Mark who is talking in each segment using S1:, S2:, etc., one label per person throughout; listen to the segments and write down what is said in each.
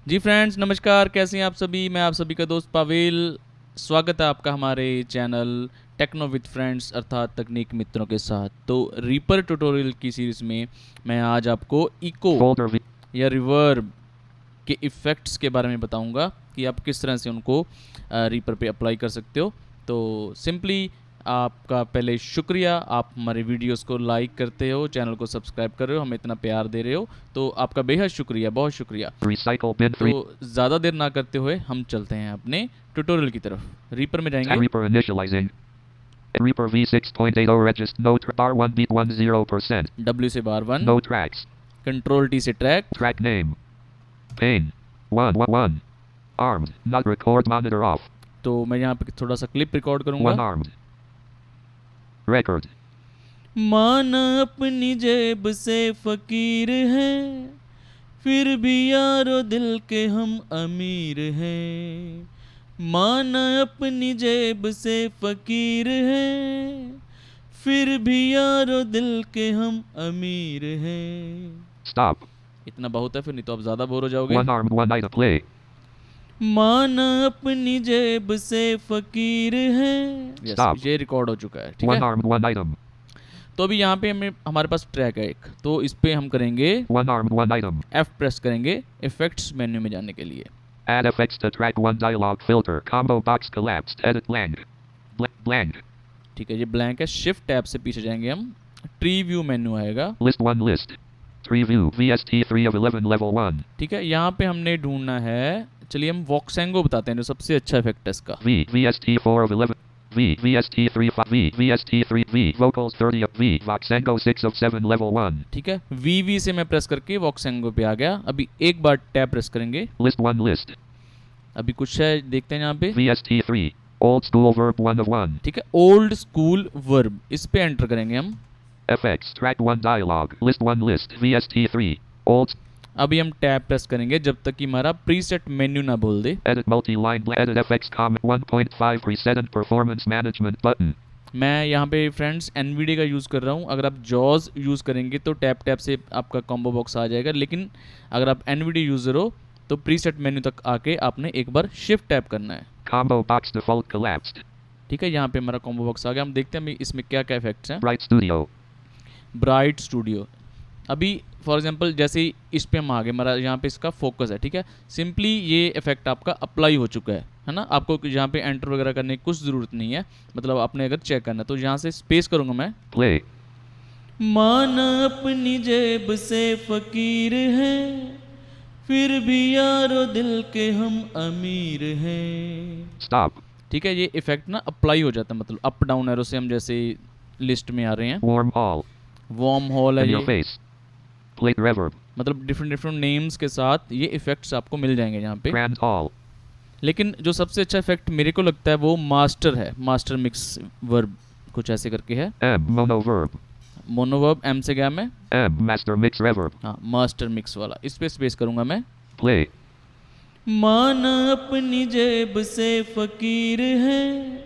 S1: जी friends, नमस्कार। कैसे हैं आप सभी? मैं आप सभी का दोस्त पावेल। स्वागत है आपका हमारे चैनल टेक्नो विद फ्रेंड्स अर्थात तकनीक मित्रों के साथ। तो रीपर ट्यूटोरियल की सीरीज़ में मैं आज आपको इको
S2: Folder V.
S1: या रिवर्ब के इफ़ेक्ट्स के बारे में बताऊंगा कि आप किस तरह से उनको रीपर पे अप्लाई कर सकते हो। तो सिंपली आपका पहले शुक्रिया, आप हमारे वीडियोस को लाइक करते हो, चैनल को सब्सक्राइब कर रहे हो, हमें इतना प्यार दे रहे हो, तो आपका बेहद शुक्रिया, बहुत शुक्रिया।
S2: Recycle bin
S1: तो
S2: 3.
S1: ज़्यादा देर ना करते हुए हम चलते हैं अपने ट्यूटोरियल की तरफ। रीपर में जाएंगे,
S2: Reaper initializing. Reaper V6.80 register. No bar 1 beat 10%.
S1: W से बार 1,
S2: No tracks.
S1: कंट्रोल टी से track.
S2: Track name. Pane. 1. Armed. Not record monitor off.
S1: तो मैं यहाँ पे थोड़ा सा क्लिप रिकॉर्ड
S2: 1
S1: करूँगा।
S2: armed. Record.
S1: माना अपनी जेब से फकीर हैं, फिर भी यारो दिल के हम अमीर हैं। माना अपनी जेब से फकीर हैं, फिर भी यारो दिल के हम अमीर हैं।
S2: Stop.
S1: इतना बहुत है, फिर नहीं तो आप ज़्यादा बोर हो जाओगे।
S2: 1 armed 1 item play.
S1: माना अपनी जेब से फकीर हैं।
S2: Stop.
S1: ये रिकॉर्ड हो चुका है, ठीक
S2: 1
S1: है।
S2: armed 1 item.
S1: तो अभी यहाँ पे हमारे पास ट्रैक है एक, तो इस पे हम करेंगे
S2: 1 armed 1 item.
S1: F प्रेस करेंगे इफेक्ट्स मेन्यू में जाने के लिए।
S2: Add effects to track 1 dialog filter. Combo box collapsed. Edit blank. Blank.
S1: ठीक है, ये ब्लैंक है। शिफ्ट टैब से पीछे जाएंगे हम, ट्री व्यू मेन्यू आएगा।
S2: List 1 list. Tree view. VST 3 of 11 level 1.
S1: ठीक है, यहाँ पे हमने ढूंढना है, चलिए हम वॉक्सेंगो बताते हैं जो सबसे अच्छा इफेक्ट है इसका।
S2: V, VST 4 of 11. V, VST 3 5 V, VST 3 V, vocals 30 of V, Voxengo 6 of 7 level 1.
S1: ठीक है, वी से मैं प्रेस करके वॉक्सेंगो पे आ गया। अभी एक बार टैब प्रेस करेंगे,
S2: List 1 list.
S1: अभी कुछ है देखते हैं यहाँ पे।
S2: VST 3, old school verb 1 of 1.
S1: ठीक है, ओल्ड स्कूल वर्ब, इस पे एंटर करेंगे हम।
S2: FX, track 1 dialog, list 1 list, VST 3, old.
S1: अभी हम टैब प्रेस करेंगे जब तक कि हमारा प्रीसेट मेन्यू ना बोल दे।
S2: Edit multi-line, edit FX comment 1.5 preset and performance management button.
S1: मैं यहाँ पे फ्रेंड्स NVIDIA का यूज़ कर रहा हूँ। अगर आप जॉज यूज़ करेंगे तो टैब से आपका कॉम्बो बॉक्स आ जाएगा, लेकिन अगर आप NVIDIA यूज़र हो तो प्रीसेट मेन्यू तक आके आपने एक बार शिफ्ट टैब करना है।
S2: Combo box default collapsed.
S1: ठीक है, यहाँ पे हमारा कॉम्बो बॉक्स आ गया। हम देखते हैं इसमें क्या क्या इफेक्ट्स हैं।
S2: Bright Studio.
S1: ब्राइट स्टूडियो, अभी फॉर एग्जांपल जैसे ही इस पे हम आ गए, हमारा यहाँ पे इसका फोकस है। ठीक है, सिंपली ये इफेक्ट आपका अप्लाई हो चुका है ना। आपको यहाँ पे एंटर वगैरह करने की कुछ ज़रूरत नहीं है, मतलब आपने अगर चेक करना है तो यहाँ से स्पेस करूँगा मैं।
S2: Play.
S1: माना अपनी जेब से फकीर हैं, फिर भी यारो दिल के हम अमीर हैं।
S2: Stop.
S1: ठीक है, ये इफेक्ट ना अप्लाई हो जाता है, मतलब अप डाउन एरो से हम जैसे लिस्ट में आ रहे हैं।
S2: Warm hall.
S1: वार्म हॉल है
S2: In your
S1: ये,
S2: face. Plate reverb.
S1: मतलब डिफरेंट नेम्स के साथ ये इफेक्ट्स आपको मिल जाएंगे यहाँ पे।
S2: Grand hall.
S1: लेकिन जो सबसे अच्छा इफेक्ट मेरे को लगता है वो मास्टर है, मास्टर मिक्स वर्ब कुछ ऐसे करके है।
S2: M, mono verb.
S1: मोनोवर्ब M से गया मैं।
S2: M, master mix reverb.
S1: हाँ, मास्टर मिक्स वाला, इस पे स्पेस करूँगा मैं।
S2: Play.
S1: माना अपनी जेब से फकीर हैं,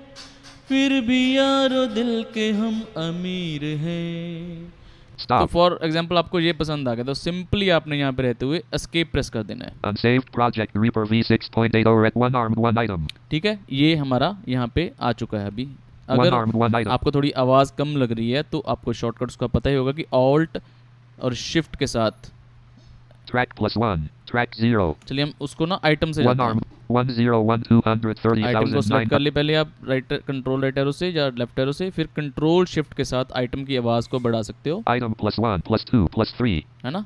S1: फिर भी यारो दिल के हम अमीर हैं। तो
S2: Stop.
S1: फॉर एग्जांपल आपको ये पसंद आ गया तो सिंपली आपने यहाँ पे रहते हुए एस्केप प्रेस कर देना है।
S2: Unsaved project Reaper V6.80 at 1 armed 1 item.
S1: ठीक है, ये हमारा यहाँ पे आ चुका है। अभी
S2: 1
S1: अगर
S2: armed 1 item.
S1: आपको थोड़ी आवाज़ कम लग रही है तो आपको शॉर्टकट्स का पता ही होगा कि ऑल्ट और शिफ्ट के साथ।
S2: Track +1. Track 0.
S1: चलिए हम उसको ना आइटम से
S2: 1
S1: जाते हैं।
S2: armed 101230,009.
S1: आइटम को सेलेक्ट कर लिए पहले आप, राइट कंट्रोल राइट एरो से या लेफ्ट एरो से, फिर कंट्रोल शिफ्ट के साथ आइटम की आवाज़ को बढ़ा सकते हो,
S2: Item +1 +2 +3.
S1: है ना।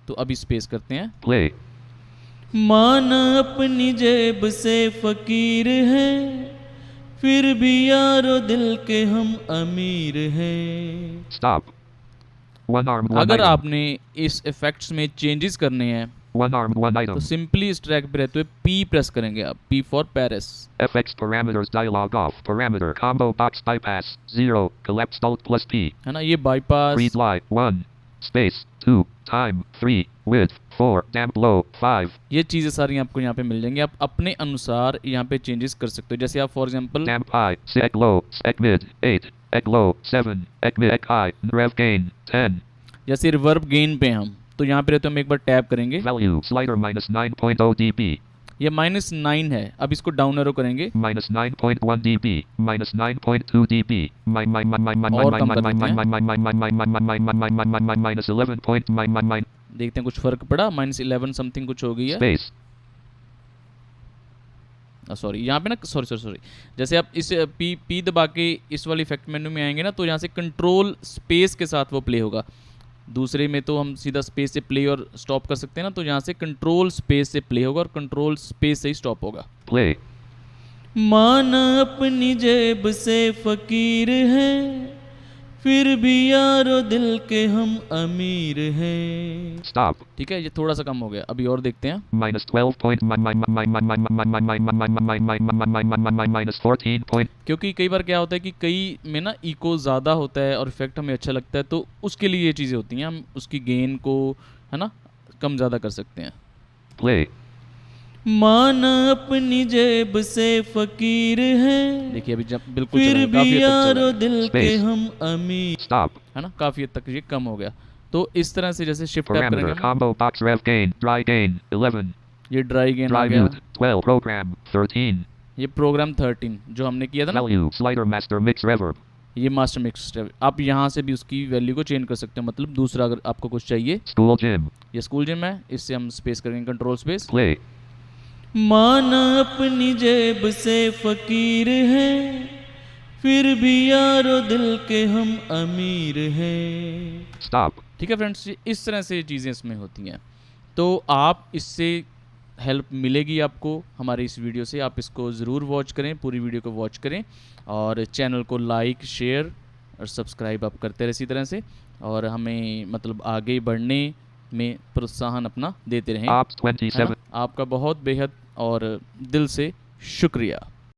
S1: तो अभी स्पेस करते हैं।
S2: Play.
S1: माना अपनी जेब से फकीर हैं, फिर भी यारो दिल के हम अमीर हैं।
S2: Stop. 1 armed 1
S1: अगर
S2: item.
S1: आपने इस इफेक्ट्स में चेंजेस करने हैं
S2: 1 armed 1
S1: तो
S2: item.
S1: सिंपली इस ट्रैक पे रहते हुए P प्रेस करेंगे आप, P for Paris.
S2: FX parameters dialog off. Parameter combo box bypass 0. Collapsed alt +P.
S1: है ना, ये bypass.
S2: Read line 1. Space 2. Time 3. Width 4. Damp low 5.
S1: ये चीज़ें सारी आपको यहाँ पे मिल जाएंगी, आप अपने अनुसार यहाँ पे चेंजेस कर सकते हो। जैसे आप for example
S2: Damp high. Sec low. Sec mid 8. Ec low 7. Ec mid. Ec high. Rev gain 10.
S1: जैसे रिवर्ब गेन पे हम तो यहाँ पे रहते हम एक बार टैप करेंगे,
S2: Value slider minus 9.0 dB.
S1: ये -9 है। अब इसको डाउन एरो करेंगे
S2: Minus 9.1 dB. Minus 9.2 dB.
S1: और कम कर देते हैं।
S2: Minus 11 point.
S1: देखते हैं कुछ फर्क पड़ा, -11 समथिंग कुछ हो गई है।
S2: Space.
S1: सॉरी, यहाँ पे ना सॉरी, जैसे आप इस पी दबा के इस वाले इफेक्ट मेन्यू में आएंगे ना, तो यहाँ से कंट्रोल स्पेस के साथ वो प्ले होगा। दूसरे में तो हम सीधा स्पेस से प्ले और स्टॉप कर सकते हैं ना, तो यहाँ से कंट्रोल स्पेस से प्ले होगा और कंट्रोल स्पेस से ही स्टॉप होगा।
S2: Play.
S1: माना अपनी जेब से फकीर है, फिर भी यारो दिल के हम अमीर हैं।
S2: Stop.
S1: ठीक है, ये थोड़ा सा कम हो गया। अभी और देखते हैं।
S2: Minus 12 point. Minus 14 point.
S1: क्योंकि कई बार क्या होता है कि कई में ना इको ज़्यादा होता है और इफेक्ट हमें अच्छा लगता है, तो उसके लिए ये चीज़ें होती हैं, हम उसकी गेन को है ना कम ज़्यादा कर सकते हैं।
S2: Play.
S1: माना अपनी जेब से फकीर है, देखिए अभी जब बिल्कुल
S3: फिर
S1: चला गया, काफी
S3: भी
S1: हद तक चला
S3: यारो
S1: गया,
S3: दिल के
S2: Space.
S3: हम अमीर।
S2: Stop.
S1: है ना, काफी हद तक ये कम हो गया। तो इस तरह से जैसे शिफ्ट टैप
S2: Parameter
S1: करेंगे,
S2: combo box rev gain. Dry gain 11.
S1: ये ड्राई गेन आ
S2: Dry
S1: गया।
S2: mute 12. Program 13.
S1: ये प्रोग्राम 13 जो हमने किया था ना,
S2: Value slider master mix reverb.
S1: ये मास्टर मिक्स है। आप यहाँ से भी उसकी वैल्यू को चेंज कर सकते हैं, मतलब दूसरा अगर आपको कुछ चाहिए।
S2: School gym.
S1: ये स्कूल जिम है, इससे हम स्पेस करेंगे कंट्रोल स्पेस।
S2: Play.
S3: माना अपनी जेब से फकीर है, फिर भी यारो दिल के हम अमीर हैं।
S2: Stop.
S1: ठीक है फ्रेंड्स, इस तरह से चीज़ें इसमें होती हैं। तो आप इससे हेल्प मिलेगी आपको हमारे इस वीडियो से। आप इसको ज़रूर वॉच करें, पूरी वीडियो को वॉच करें और चैनल को लाइक शेयर और सब्सक्राइब आप करते रहे इसी तरह से, और हमें मतलब आगे बढ़ने में प्रोत्साहन अपना देते रहें।
S2: Ops
S1: है ना?
S2: 27.
S1: आपका बहुत बेहद और दिल से शुक्रिया।